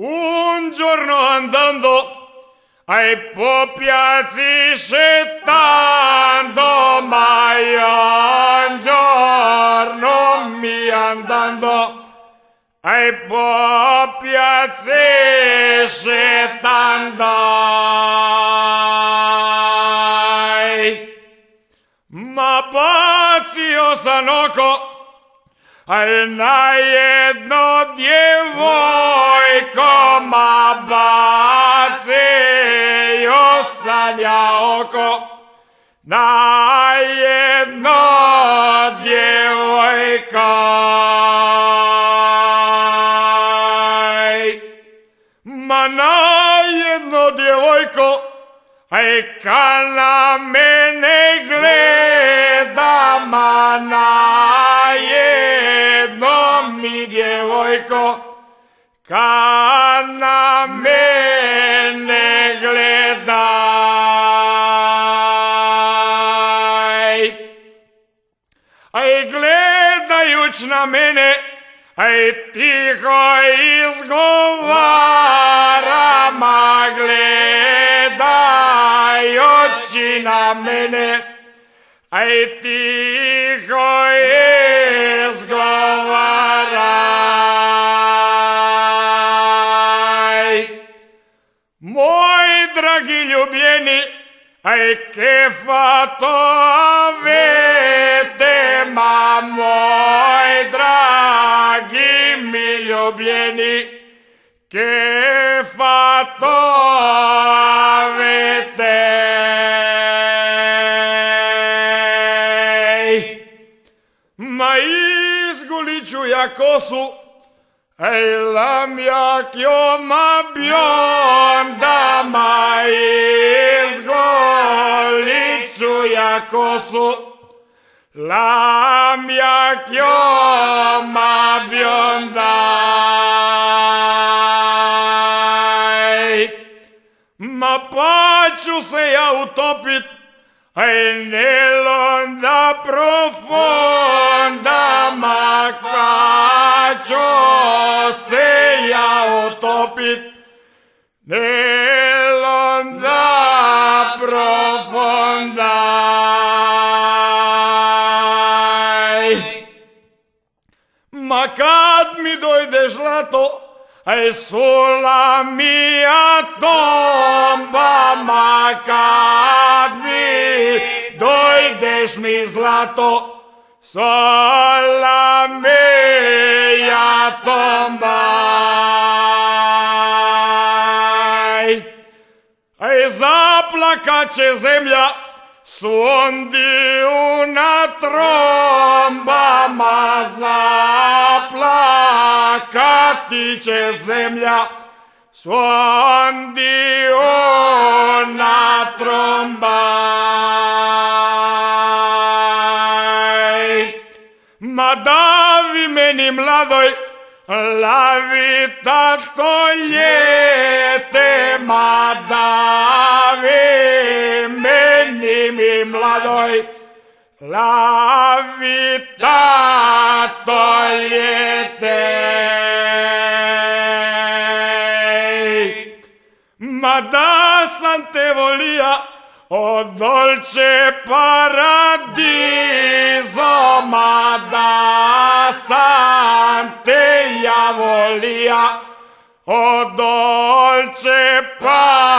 Un giorno andando ai po' piazzi scettando, mai un giorno mi andando ai po' piazzi scettando, ma pazio sanoko na jedno djevojko, ma bacio sanja oko na jedno djevojko. Ma na jedno djevojko, ka na mene gleda, ma na jedno mi djevojko, ka na mene gledaj. Gledajuć na mene, tiho izgovara, ma gledaj oči na mene, tiho izgovaraj. Moj dragi ljubljeni, che fatto avete, ma moj dragi mi ljubljeni, che fatto avete. Ma izgulit ću ja kosu, la mia chioma bionda, ma izgulit ću ja kosu, la mia chioma bionda. Ma pa ću se ja utopit nell'onda profonda, ma qua ću se ja utopit nell'onda profonda. Ma kad mi dojde zlato sulla mia tomba, ma kad mi dojdeš mi zlato sulla mia tomba. Zaplakat će zemlja suondi una tromba, ma zaplakati će zemlja suondi una tromba. Ma davi meni mladoj la vita togliete, ma davi meni mi mladoj la vita togliete. Ma da sam te volija, o dolce paradiso, ma da sam te ja volija, o dolce paradiso.